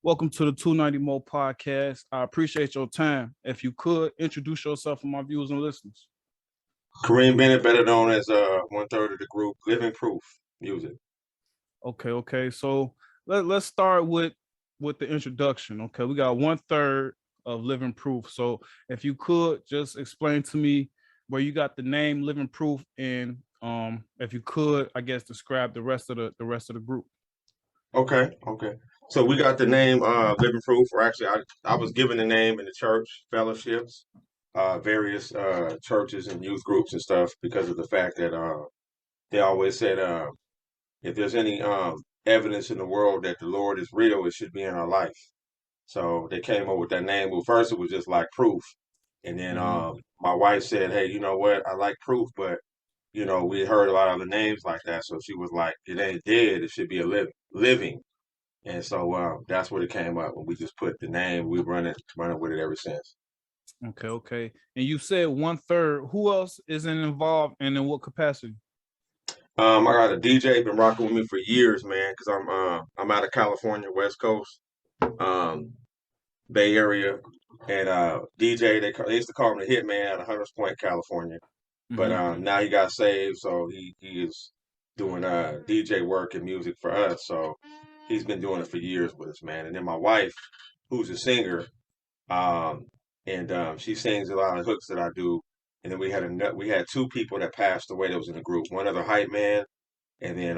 Welcome to the 290 Mo podcast. I appreciate your time. If you could introduce yourself for my viewers and listeners. Kareem Bennett, better known as one third of the group, Living Proof Music. Okay. So let's start with the introduction. Okay, we got 1/3 of Living Proof. So if you could just explain to me where you got the name Living Proof, and if you could, I guess describe the rest of the group. Okay. So we got the name Living Proof, or actually, I was given the name in the church fellowships, various churches and youth groups and stuff because of the fact that they always said if there's any evidence in the world that the Lord is real, it should be in our life. So they came up with that name. Well, first it was just like proof, and then Mm-hmm. my wife said, "Hey, you know what? I like proof, but we heard a lot of the names like that." So she was like, "It ain't dead. It should be a living." And so that's where it came up. And we just put the name. We running with it ever since. Okay. And you said 1/3. Who else isn't involved, and in what capacity? I got a DJ been rocking with me for years, man, because I'm out of California, West Coast, um, Bay Area, and DJ. They used to call him the Hitman out of Hunters Point, California. But Mm-hmm. now he got saved, so he is doing DJ work and music for us. So he's been doing it for years with us, man. And then my wife, who's a singer, um, and she sings a lot of hooks that I do. And then we had two people that passed away that was in the group. One other hype man, and then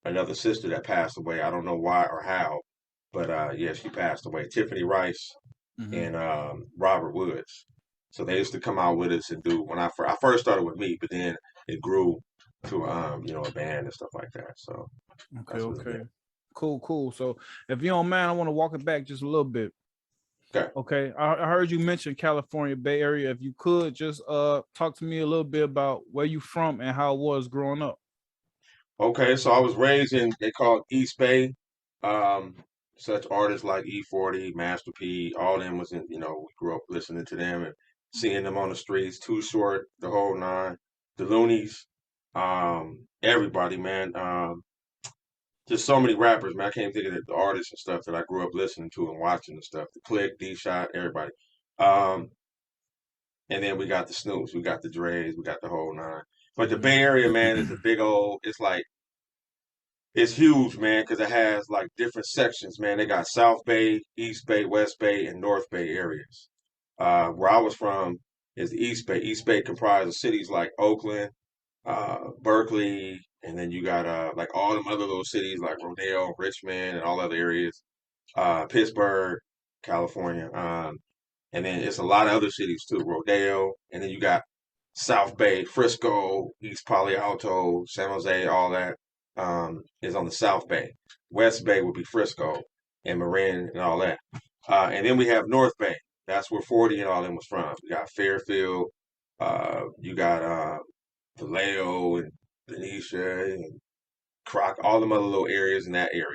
another sister that passed away. I don't know why or how, but yeah, she passed away. Tiffany Rice Mm-hmm. and Robert Woods. So they used to come out with us and do when I first started with me, but then it grew to a band and stuff like that. So that's what it's Okay. been. Cool. So if you don't mind, I want to walk it back just a little bit. Okay. Okay. I heard you mention California Bay Area. If you could just talk to me a little bit about where you from and how it was growing up. Okay, so I was raised in they call it East Bay. Um, Such artists like E40, Master P, all them was in, we grew up listening to them and seeing them on the streets, Too Short, the whole nine, the Loonies, everybody, man. Just so many rappers, man. I can't think of the artists and stuff that I grew up listening to and watching and stuff. The Click, D Shot, everybody. Um, and then we got the Snoops, we got the Dre's, we got the whole nine. But the Bay Area, man, is a big old. It's huge, man, because it has like different sections, man. They got South Bay, East Bay, West Bay, and North Bay areas. Where I was from is the East Bay. East Bay comprised of cities like Oakland, Berkeley, and then you got like all them other little cities like Rodeo, Richmond, and all other areas. Pittsburgh, California, and then it's a lot of other cities too. Rodeo, and then you got South Bay, Frisco, East Palo Alto, San Jose, all that is on the South Bay. West Bay would be Frisco and Marin and all that. And then we have North Bay. That's where 40 and all them was from. You got Fairfield, you got Vallejo and Benicia and Croc, all them other little areas in that area.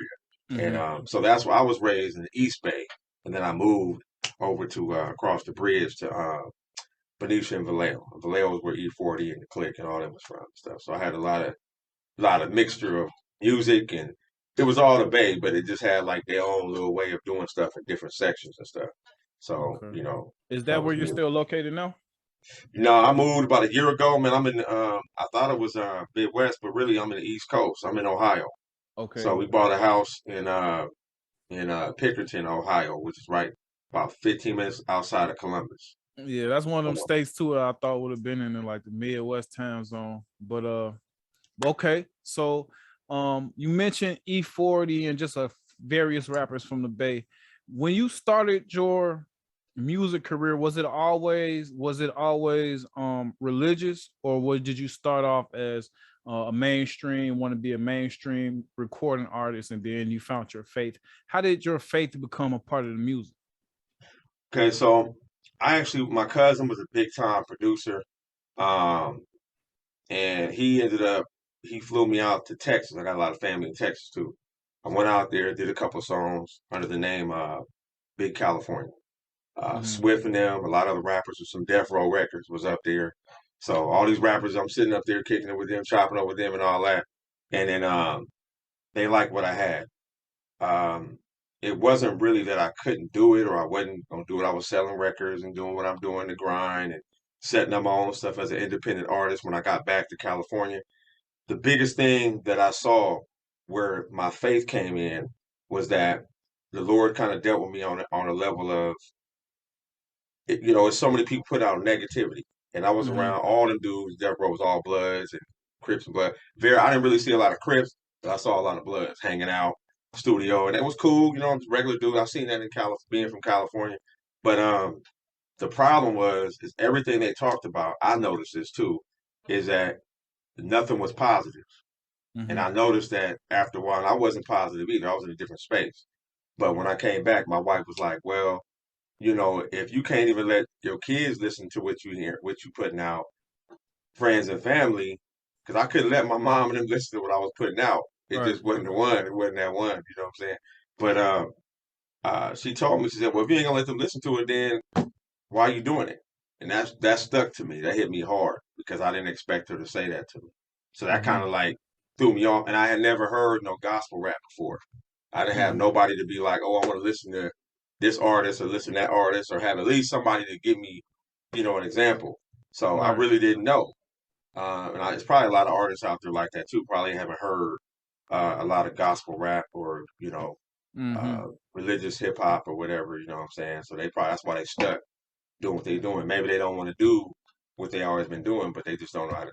And Mm-hmm. so that's where I was raised in the East Bay. And then I moved over to across the bridge to Benicia and Vallejo. Vallejo is where E40 and the Click and all that was from and stuff. So I had a lot of mixture of music and it was all the Bay, but it just had like their own little way of doing stuff in different sections and stuff. So, Okay. Is that that where was you're me. still located now? I moved about a year ago, man. I'm in I thought it was Midwest, but really I'm in the East Coast. I'm in Ohio. So Okay. we bought a house in Pickerington, Ohio, which is right about 15 minutes outside of Columbus. Yeah, that's one of them states too that I thought would have been in like the Midwest time zone. But okay. So you mentioned E40 and just various rappers from the Bay. When you started your music career, was it always religious, or did you start off as a mainstream, want to be a mainstream recording artist, and then you found your faith? How did your faith become a part of the music? Okay, so my cousin was a big time producer. Um, and he flew me out to Texas. I got a lot of family in Texas too. I went out there, did a couple of songs under the name Big California. Mm-hmm. Swift and them, a lot of the rappers with some Death Row Records was up there. So all these rappers, I'm sitting up there kicking it with them, chopping up with them and all that. And then they liked what I had. Um, it wasn't really that I couldn't do it or I wasn't gonna do it. I was selling records and doing what I'm doing, the grind and setting up my own stuff as an independent artist when I got back to California. The biggest thing that I saw where my faith came in was that the Lord kind of dealt with me on a level of it's so many people put out negativity, and I was Mm-hmm. around all them dudes. Death Row was all Bloods and Crips and Blood. I didn't really see a lot of Crips, but I saw a lot of Bloods hanging out studio, and it was cool. I'm a regular dude. I've seen that in being from California, but the problem is everything they talked about. I noticed this too, is that nothing was positive, and Mm-hmm. I noticed that after a while, I wasn't positive either. I was in a different space. But when I came back, my wife was like, "Well, if you can't even let your kids listen to what you hear, what you putting out, friends and family, because I couldn't let my mom and them listen to what I was putting out. It Right. just wasn't the one. It wasn't that one. You know what I'm saying? But she told me, she said, "Well, if you ain't gonna let them listen to it, then why are you doing it?" And that stuck to me. That hit me hard because I didn't expect her to say that to me. So that Mm-hmm. kind of like threw me off. And I had never heard no gospel rap before. I didn't have Mm-hmm. nobody to be like, "Oh, I want to listen to this artist or listen to that artist," or have at least somebody to give me, an example. So I Right. really didn't know. There's probably a lot of artists out there like that too. Probably haven't heard a lot of gospel rap or Mm-hmm. uh, religious hip hop or whatever. You know what I'm saying? So that's why they stuck doing what they're doing. Maybe they don't want to do what they always been doing, but they just don't know how to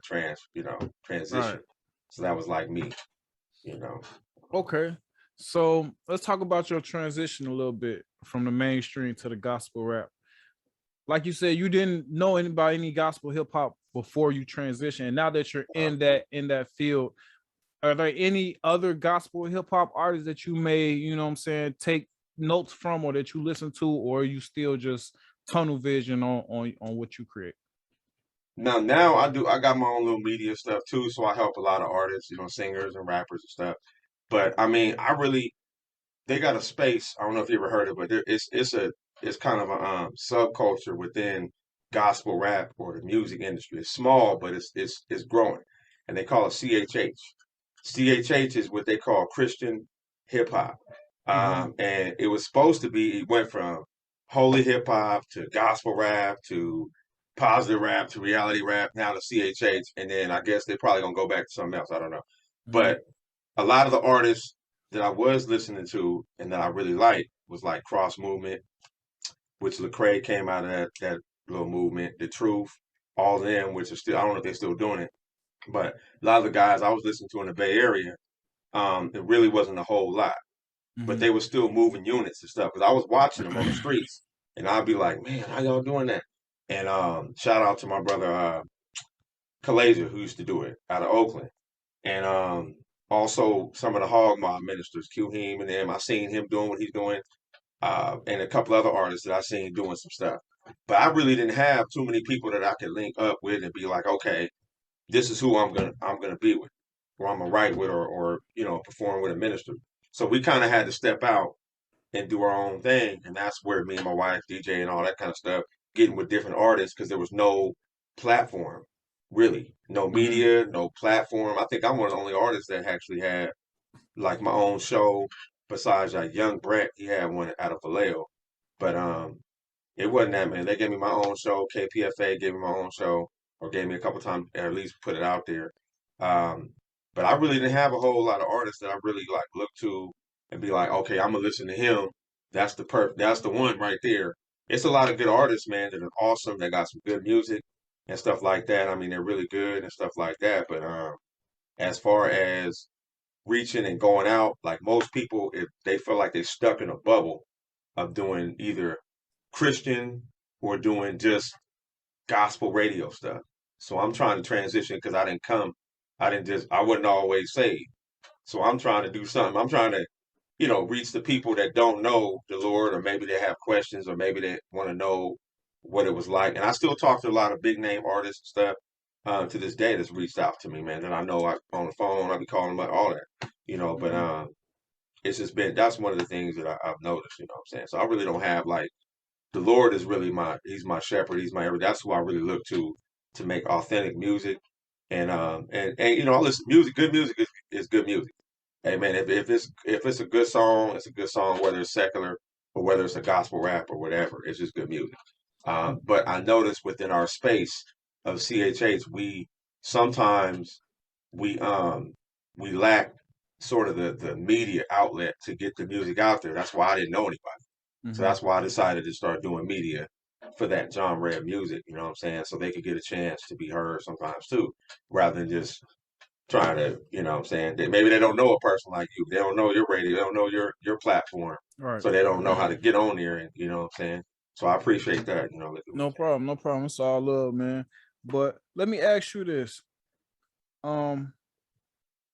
transition. Right. So that was like me, you know. Okay. So let's talk about your transition a little bit from the mainstream to the gospel rap. Like you said, you didn't know anybody any gospel hip hop before you transition. And now that you're Uh, in that field, are there any other gospel hip hop artists that you may, what I'm saying, take notes from or that you listen to, or are you still just tunnel vision on what you create? now I got my own little media stuff too, so I help a lot of artists, singers and rappers and stuff. But I mean, they got a space. I don't know if you ever heard of it, but it's kind of a subculture within gospel rap or the music industry. It's small, but it's growing, and they call it CHH. CHH is what they call Christian hip hop, Mm-hmm. and it was supposed to be. It went from holy hip hop to gospel rap to positive rap to reality rap now to CHH, and then I guess they're probably gonna go back to something else. I don't know, Mm-hmm. but a lot of the artists that I was listening to and that I really liked was like Cross Movement, which Lecrae came out of that little movement, The Truth, all of them, which are still I don't know if they're still doing it, but a lot of the guys I was listening to in the Bay Area, it really wasn't a whole lot, but Mm-hmm. they were still moving units and stuff because I was watching them on the streets, and I'd be like, man, how y'all doing that? And shout out to my brother Kalasia who used to do it out of Oakland and also some of the Hog Mob ministers, Q Heem and them. I seen him doing what he's doing, and a couple other artists that I seen doing some stuff. But I really didn't have too many people that I could link up with and be like, okay, this is who I'm gonna be with, or I'm gonna write with, or perform with a minister. So we kind of had to step out and do our own thing, and that's where me and my wife, DJ, and all that kind of stuff, getting with different artists because there was no platform, really, no Mm-hmm. media, no platform. I think I'm one of the only artists that actually had like my own show. Besides like Young Brett, he had one out of Vallejo, but it wasn't that man. They gave me my own show. KPFA gave me my own show, or gave me a couple times, or at least put it out there. Um, but I really didn't have a whole lot of artists that I really like look to and be like, okay, I'm gonna listen to him. That's the one right there. It's a lot of good artists, man, that are awesome. They got some good music and stuff like that. I mean, they're really good and stuff like that. But as far as reaching and going out, like most people, if they feel like they're stuck in a bubble of doing either Christian or doing just gospel radio stuff. So I'm trying to transition because I wasn't always saved. So I'm trying to do something. I'm trying to, reach the people that don't know the Lord, or maybe they have questions, or maybe they want to know what it was like. And I still talk to a lot of big name artists and stuff to this day that's reached out to me, man. That I know on the phone, I be calling them, all that, But Mm-hmm. it's just been that's one of the things that I've noticed, you know what I'm saying. So I really don't have like the Lord is really he's my shepherd, he's my everything. That's who I really look to make authentic music. And I listen music, good music is good music. hey man, if it's a good song, it's a good song, whether it's secular or whether it's a gospel rap or whatever. It's just good music. But I noticed within our space of CHH, we sometimes we um we lack sort of the media outlet to get the music out there. That's why I didn't know anybody. So Mm-hmm. that's why I decided to start doing media for that genre of music, you know what I'm saying? So they could get a chance to be heard sometimes too, rather than just trying to, you know what I'm saying? Maybe they don't know a person like you. They don't know your radio, they don't know your platform. Right. So they don't know how to get on there and you know what I'm saying? So I appreciate that, you know, looking with No problem. No problem. It's all love, man. But let me ask you this. Um,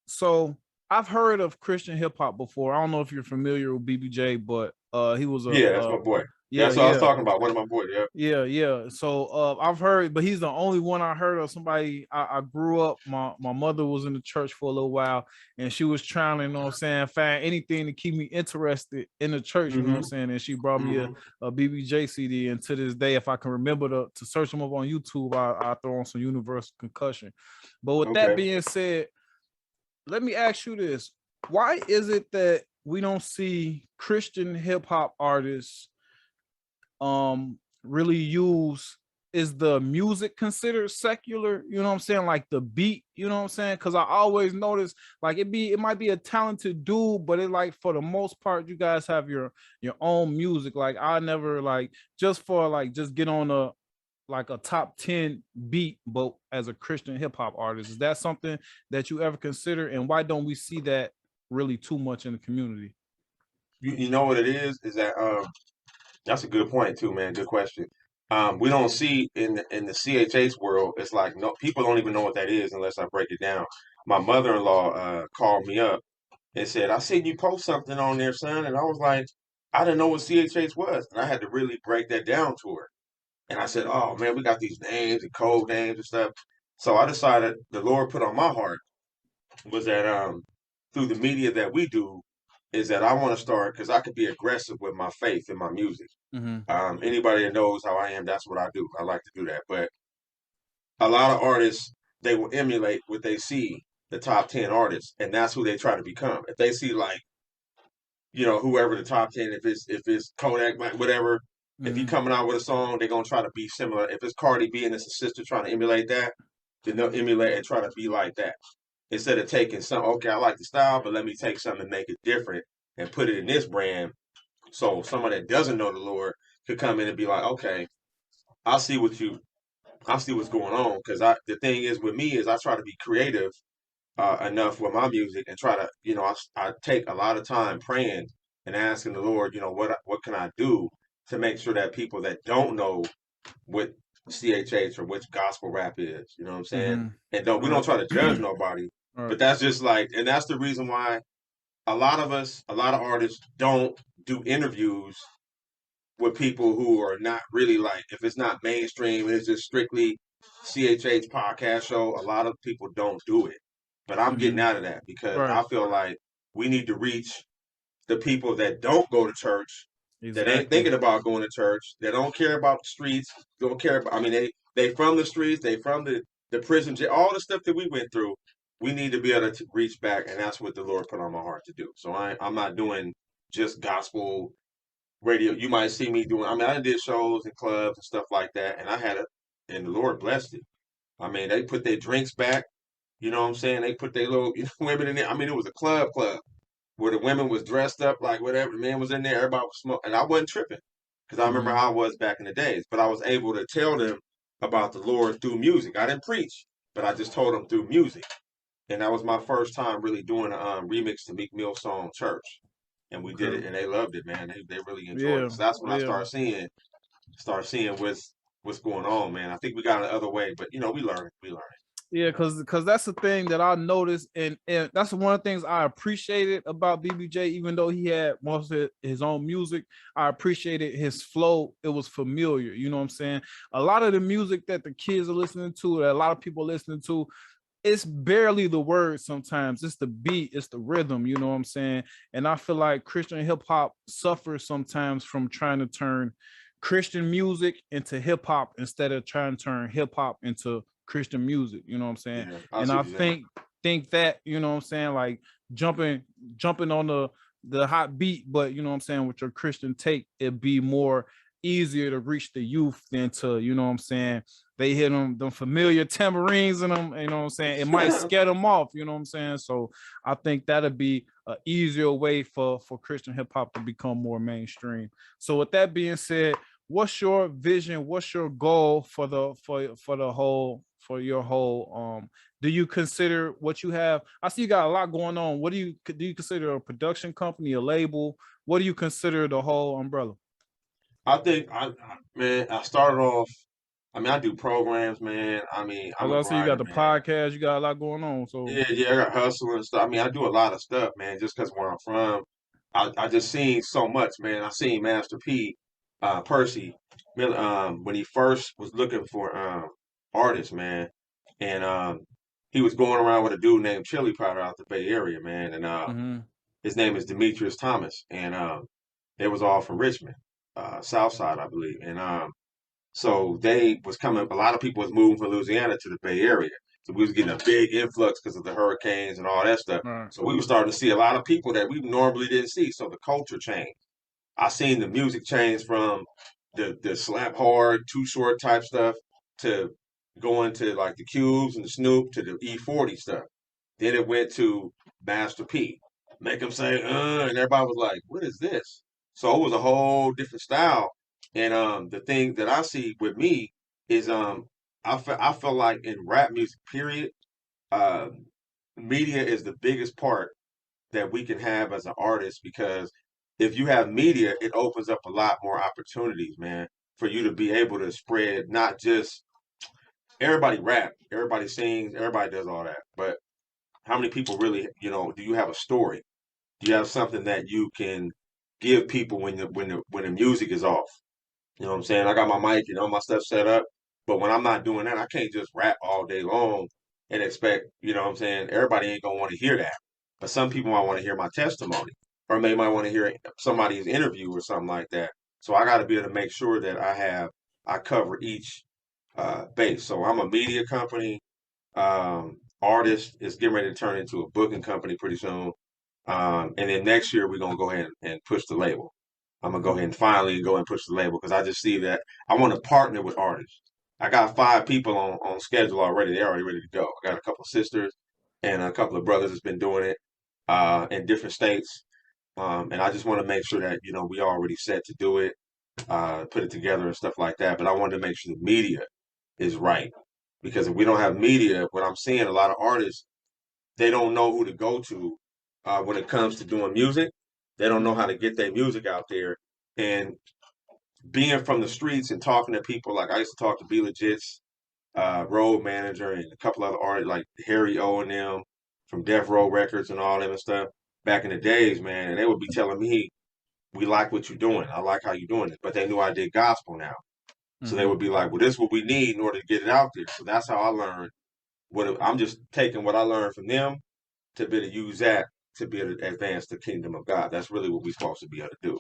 so I've heard of Christian hip hop before. I don't know if you're familiar with BBJ, but he was Yeah, that's my boy. yeah, That's what I was yeah. talking about. One of my boys, yeah. Yeah. So I've heard, but he's the only one I heard of. Somebody I grew up. My mother was in the church for a little while, and she was trying to, you know what I'm saying, find anything to keep me interested in the church, you know what I'm Mm-hmm. saying. And she brought me Mm-hmm. a BBJ CD, and to this day, if I can remember to search them up on YouTube, I throw on some Universal Concussion. But with that Okay. being said, let me ask you this: why is it that we don't see Christian hip hop artists really use, is the music considered secular, you know what I'm saying, like the beat, you know what I'm saying? Because I always notice like it might be a talented dude, but it like for the most part you guys have your own music. Like I never like just for like just get on a like a top 10 beat, but as a Christian hip-hop artist, is that something that you ever consider, and why don't we see that really too much in the community? You know what it is that that's a good point too, man. Good question. We don't see in the CHH world. It's like no people don't even know what that is unless I break it down. My mother-in-law called me up and said, "I seen you post something on there, son," and I was like, "I didn't know what CHH was," and I had to really break that down to her. And I said, "Oh man, we got these names and code names and stuff." So I decided the Lord put on my heart was that through the media that we do is that I want to start because I could be aggressive with my faith in my music. Mm-hmm. Anybody that knows how I am, that's what I do. I like to do that. But a lot of artists, they will emulate what they see, the top 10 artists, and that's who they try to become. If they see like, you know, whoever the top 10, if it's Kodak, like whatever, if he Mm-hmm. coming out with a song, they're gonna try to be similar. If it's Cardi B and it's a sister trying to emulate that, then they'll emulate and try to be like that. Instead of taking some, okay, I like the style, but let me take something and make it different and put it in this brand. So someone that doesn't know the Lord could come in and be like, okay, I see what you I see what's going on because I the thing is with me is I try to be creative enough with my music and try to I take a lot of time praying and asking the Lord what can I do to make sure that people that don't know what CHH or which gospel rap is, you know what I'm saying, Mm-hmm. and All we don't right. try to judge nobody, All right. but that's just like and that's the reason why a lot of artists don't do interviews with people who are not really like if it's not mainstream, it's just strictly CHH podcast show. A lot of people don't do it, but I'm getting Mm-hmm. out of that because Right. I feel like we need to reach the people that don't go to church, that ain't Exactly. thinking about going to church, that don't care about the streets, don't care about. I mean, they from the streets, they from the prison, all the stuff that we went through. We need to be able to reach back, and that's what the Lord put on my heart to do. So I'm not doing just gospel radio. You might see me doing. I mean, I did shows and clubs and stuff like that, and I had it, and the Lord blessed it. I mean, they put their drinks back. You know what I'm saying? They put their little women in there. I mean, it was a club where the women was dressed up like whatever. The man was in there. Everybody was smoking, and I wasn't tripping because I remember Mm-hmm. how I was back in the days. But I was able to tell them about the Lord through music. I didn't preach, but I just told them through music, and that was my first time really doing a remix to Meek Mill song "Church." And we did Okay. it, and they loved it, man. They really enjoyed Yeah. it. So that's when I Yeah. start seeing what's going on, man. I think we got another way, but we learn it. We learn it. Yeah, because that's the thing that I noticed, and that's one of the things I appreciated about BBJ. Even though he had most of his own music, I appreciated his flow. It was familiar, you know what I'm saying. A lot of the music that the kids are listening to, that a lot of people are listening to, it's barely the words. Sometimes it's the beat, it's the rhythm, you know what I'm saying. And I feel like Christian hip hop suffers sometimes from trying to turn Christian music into hip hop instead of trying to turn hip hop into Christian music, you know what I'm saying? Yeah, I And see I what you're saying. think think that, you know what I'm saying, like jumping on the hot beat, but you know what I'm saying, with your Christian take, it'd be more easier to reach the youth than to, you know what I'm saying, they hit them familiar tamarines in them, you know what I'm saying, it might scare them off, you know what I'm saying. So I think that'd be an easier way for Christian hip hop to become more mainstream. So with that being said, what's your vision? What's your goal for your whole do you consider what you have? I see you got a lot going on. What do you consider a production company, a label? What do you consider the whole umbrella? I think man, I started off. I mean, I do programs, man. I mean, As I'm a I see, you got grinder, the man. podcast, you got a lot going on. So Yeah, I got hustle and stuff. I mean, I do a lot of stuff, man. Just because where I'm from, I just seen so much, man. I seen Master P, Percy, when he first was looking for artists, man, and he was going around with a dude named Chili Powder out the Bay Area, man, and mhm. his name is Demetrius Thomas, and they was all from Richmond, South Side, I believe, and so they was coming. A lot of people was moving from Louisiana to the Bay Area. So we was getting a big influx because of the hurricanes and all that stuff. All right. So we were starting to see a lot of people that we normally didn't see. So the culture changed. I seen the music change from the slap hard, too short type stuff to going to like the Cubes and the Snoop to the E40 stuff. Then it went to Master P. Make them say, and everybody was like, what is this? So it was a whole different style. And the thing that I see with me is I feel like in rap music, period, uh, media is the biggest part that we can have as an artist because if you have media, it opens up a lot more opportunities, man, for you to be able to spread not just everybody rap, everybody sings, everybody does all that, but how many people really, do you have a story? Do you have something that you can give people when the music is off? You know what I'm saying? I got my mic and all my stuff set up, but when I'm not doing that, I can't just rap all day long and expect, you know what I'm saying? Everybody ain't gonna want to hear that. But some people might want to hear my testimony, or they might want to hear somebody's interview or something like that. So I got to be able to make sure that I cover each base. So I'm a media company. Artist is getting ready to turn into a booking company pretty soon. And then next year we're gonna go ahead and push the label. I'm gonna go ahead and finally go and push the label because I just see that I want to partner with artists. I got 5 people on schedule already. They're already ready to go. I got a couple of sisters and a couple of brothers that's been doing it in different states. And I just want to make sure that we already set to do it, put it together and stuff like that. But I wanted to make sure the media is right because if we don't have media, what I'm seeing a lot of artists they don't know who to go to when it comes to doing music. They don't know how Mhm. to get their music out there. And being from the streets and talking to people, like I used to talk to Be Legit's road manager and a couple other artists like Harry O and them from Death Row Records and all them and stuff back in the days, man. And they would be telling me, we like what you're doing. I like how you're doing it. But they knew I did gospel now. So they Mhm. would be like, well, this is what we need in order to get it out there. So that's how I learned I'm just taking what I learned from them to be able to use that to be able to advance the kingdom of God. That's really what we're supposed to be able to do.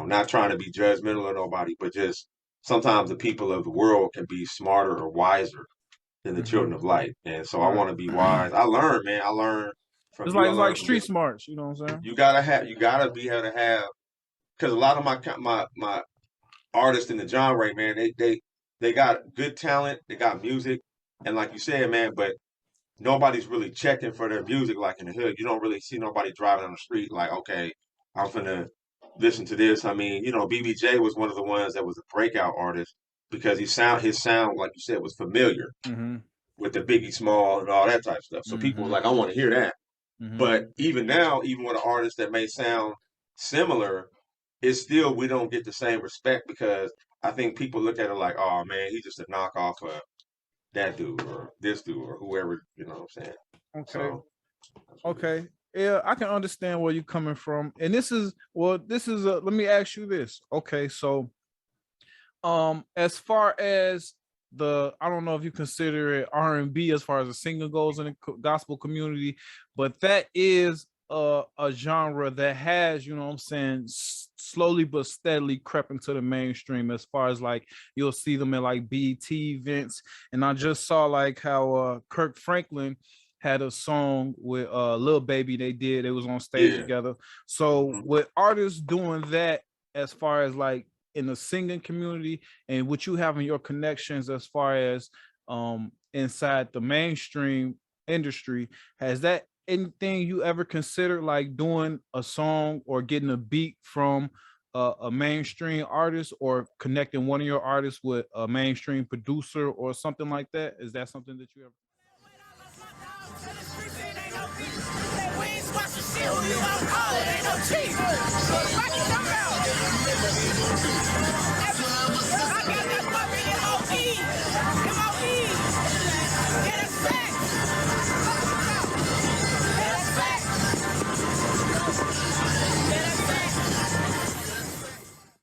Not trying to be judgmental of nobody, but just sometimes the people of the world can be smarter or wiser than the children Mhm. of light. And so I Right. want to be wise. I learn, man. I learn from It's you. like I it's learn like from street different. smarts, you know what I'm saying? You gotta be able to have because a lot of my artists in the genre, man, they got good talent, they got music, and like you said, man, but nobody's really checking for their music like in the hood. You don't really see nobody driving on the street like, okay, I'm finna listen to this. I mean, BBJ was one of the ones that was a breakout artist because his sound, like you said, was familiar Mhm. with the Biggie Small and all that type of stuff. So people were Mhm. like, I want to hear that. Mhm. But even now, even with an artist that may sound similar, it's still we don't get the same respect because I think people look at it like, oh man, he's just a knockoff of that dude or this dude or whoever, you know what I'm saying? Okay. So that's what it is. Okay. Yeah, I can understand where you're coming from. And let me ask you this. Okay, so as far as I don't know if you consider it R&B as far as the singing goes in the gospel community, but that is a genre that has, you know what I'm saying, slowly but steadily crept into the mainstream as far as like you'll see them in like BET events. And I just saw like how Kirk Franklin had a song with Lil Baby. They was on stage Yeah. together. So Mhm. with artists doing that, as far as like in the singing community, and what you having your connections as far as inside the mainstream industry, has that anything you ever considered like doing a song or getting a beat from a mainstream artist, or connecting one of your artists with a mainstream producer or something like that? Is that something that you ever?